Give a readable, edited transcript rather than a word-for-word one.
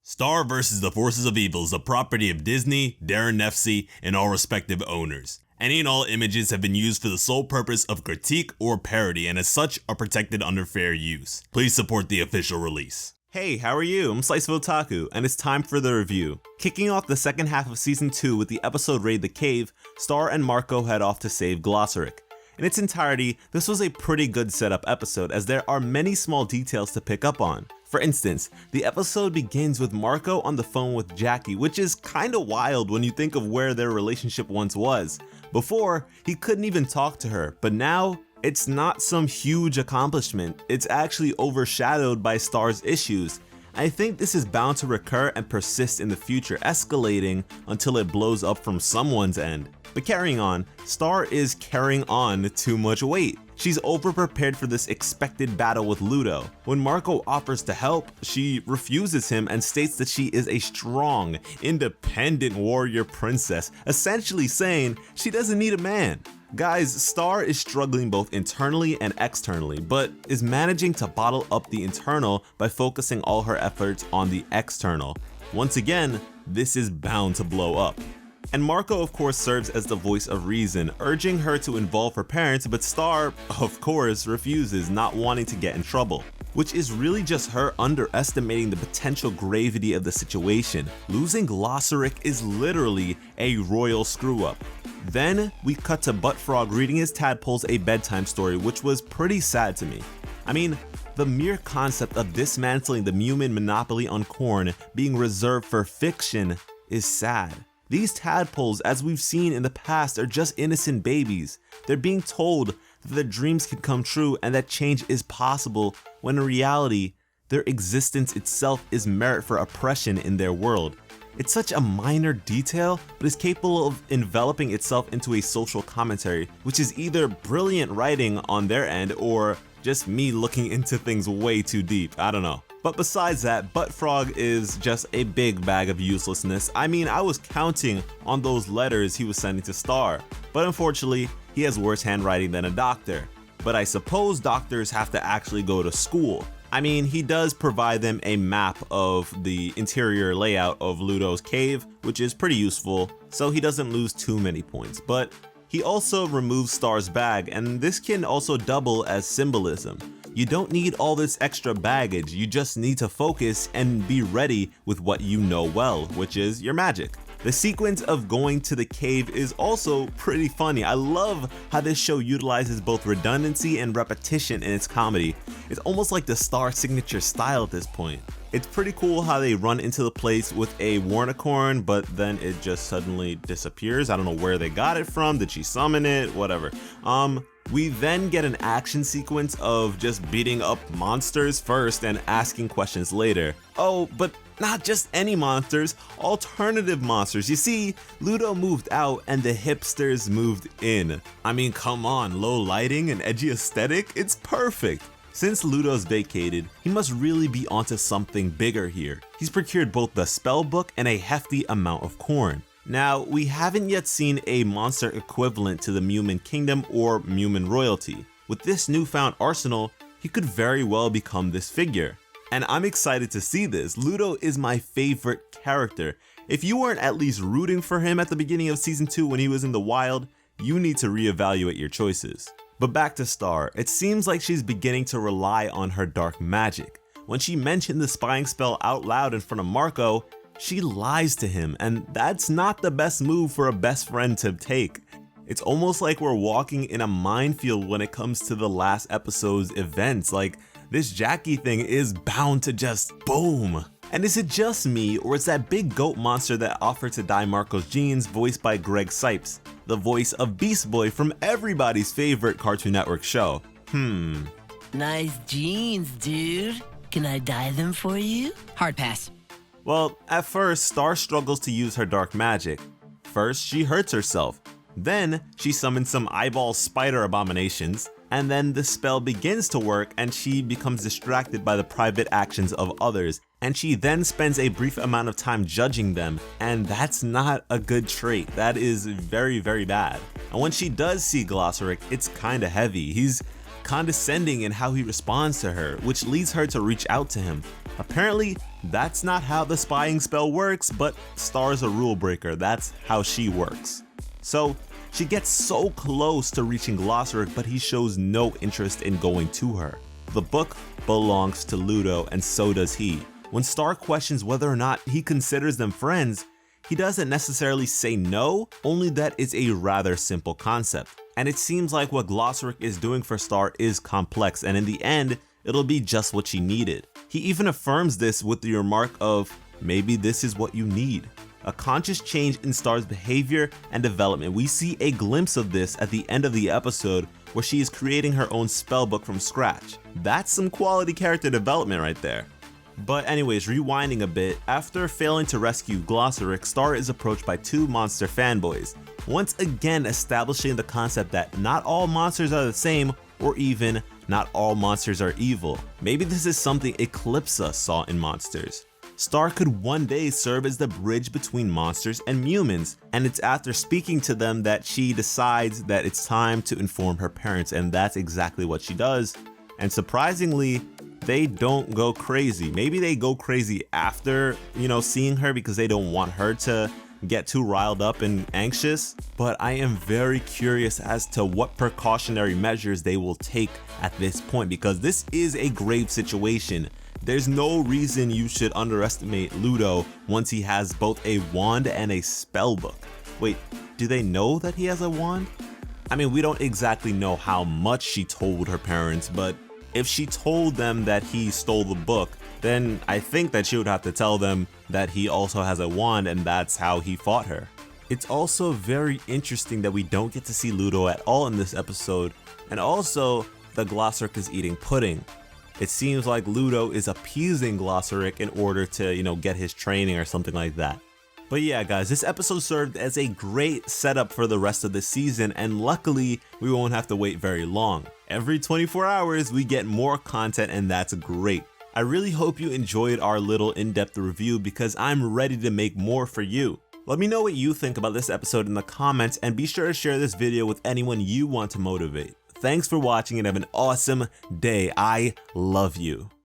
Star vs. the Forces of Evil is the property of Disney, Darren Nefsey, and all respective owners. Any and all images have been used for the sole purpose of critique or parody and as such are protected under fair use. Please support the official release. Hey, how are you? I'm Slice of Otaku, and it's time for the review. Kicking off the second half of Season 2 with the episode Raid the Cave, Star and Marco head off to save Glossaryck. In its entirety, this was a pretty good setup episode as there are many small details to pick up on. For instance, the episode begins with Marco on the phone with Jackie, which is kinda wild when you think of where their relationship once was. Before, he couldn't even talk to her, but now, it's not some huge accomplishment, it's actually overshadowed by Star's issues. I think this is bound to recur and persist in the future, escalating until it blows up from someone's end. But carrying on, Star is carrying on too much weight. She's overprepared for this expected battle with Ludo. When Marco offers to help, she refuses him and states that she is a strong, independent warrior princess, essentially saying she doesn't need a man. Guys, Star is struggling both internally and externally, but is managing to bottle up the internal by focusing all her efforts on the external. Once again, this is bound to blow up. And Marco of course serves as the voice of reason, urging her to involve her parents, but Star, of course, refuses, not wanting to get in trouble. Which is really just her underestimating the potential gravity of the situation. Losing Glossaryck is literally a royal screw-up. Then we cut to Buttfrog reading his tadpoles a bedtime story, which was pretty sad to me. I mean, the mere concept of dismantling the Mumin monopoly on corn being reserved for fiction is sad. These tadpoles, as we've seen in the past, are just innocent babies. They're being told that their dreams can come true and that change is possible, when in reality, their existence itself is merit for oppression in their world. It's such a minor detail, but is capable of enveloping itself into a social commentary, which is either brilliant writing on their end or just me looking into things way too deep. I don't know. But besides that, Buttfrog is just a big bag of uselessness. I mean, I was counting on those letters he was sending to Star, but unfortunately, he has worse handwriting than a doctor. But I suppose doctors have to actually go to school. I mean, he does provide them a map of the interior layout of Ludo's cave, which is pretty useful, so he doesn't lose too many points. But he also removes Star's bag, and this can also double as symbolism. You don't need all this extra baggage, you just need to focus and be ready with what you know well, which is your magic. The sequence of going to the cave is also pretty funny. I love how this show utilizes both redundancy and repetition in its comedy. It's almost like the Star signature style at this point. It's pretty cool how they run into the place with a Warnicorn, but then it just suddenly disappears. I don't know where they got it from, did she summon it, whatever. We then get an action sequence of just beating up monsters first and asking questions later. Oh, but not just any monsters, alternative monsters. You see, Ludo moved out and the hipsters moved in. I mean, come on, low lighting and edgy aesthetic, it's perfect. Since Ludo's vacated, he must really be onto something bigger here. He's procured both the spell book and a hefty amount of corn. Now, we haven't yet seen a monster equivalent to the Mumin Kingdom or Mumin royalty. With this newfound arsenal, he could very well become this figure. And I'm excited to see this. Ludo is my favorite character. If you weren't at least rooting for him at the beginning of Season 2 when he was in the wild, you need to reevaluate your choices. But back to Star, it seems like she's beginning to rely on her dark magic. When she mentioned the spying spell out loud in front of Marco, she lies to him, and that's not the best move for a best friend to take. It's almost like we're walking in a minefield when it comes to the last episode's events. Like, this Jackie thing is bound to just boom. And is it just me, or is that big goat monster that offered to dye Marco's jeans voiced by Greg Cipes, the voice of Beast Boy from everybody's favorite Cartoon Network show? Nice jeans, dude. Can I dye them for you? Hard pass. Well, at first, Star struggles to use her dark magic. First, she hurts herself. Then, she summons some eyeball spider abominations. And then the spell begins to work and she becomes distracted by the private actions of others. And she then spends a brief amount of time judging them. And that's not a good trait. That is very, very bad. And when she does see Glossaryck, it's kinda heavy. He's condescending in how he responds to her, which leads her to reach out to him. Apparently, that's not how the spying spell works, but Star's a rule breaker, that's how she works. So, she gets so close to reaching Glossaryck, but he shows no interest in going to her. The book belongs to Ludo, and so does he. When Star questions whether or not he considers them friends, he doesn't necessarily say no, only that it's a rather simple concept. And it seems like what Glossaryck is doing for Star is complex, and in the end, it'll be just what she needed. He even affirms this with the remark of, maybe this is what you need. A conscious change in Star's behavior and development. We see a glimpse of this at the end of the episode where she is creating her own spellbook from scratch. That's some quality character development right there. But anyways, rewinding a bit, after failing to rescue Glossaryck, Star is approached by two monster fanboys, once again establishing the concept that not all monsters are the same, or even not all monsters are evil. Maybe this is something Eclipsa saw in monsters. Star could one day serve as the bridge between monsters and humans, and it's after speaking to them that she decides that it's time to inform her parents, and that's exactly what she does. And surprisingly, they don't go crazy. Maybe they go crazy after, seeing her because they don't want her to get too riled up and anxious, but I am very curious as to what precautionary measures they will take at this point, because this is a grave situation. There's no reason you should underestimate Ludo once he has both a wand and a spellbook. Wait, do they know that he has a wand? I mean, we don't exactly know how much she told her parents, but if she told them that he stole the book, then I think that she would have to tell them that he also has a wand and that's how he fought her. It's also very interesting that we don't get to see Ludo at all in this episode, and also the Glossaryck is eating pudding. It seems like Ludo is appeasing Glossaryck in order to, get his training or something like that. But yeah guys, this episode served as a great setup for the rest of the season, and luckily we won't have to wait very long. Every 24 hours we get more content, and that's great. I really hope you enjoyed our little in-depth review because I'm ready to make more for you. Let me know what you think about this episode in the comments, and be sure to share this video with anyone you want to motivate. Thanks for watching and have an awesome day. I love you.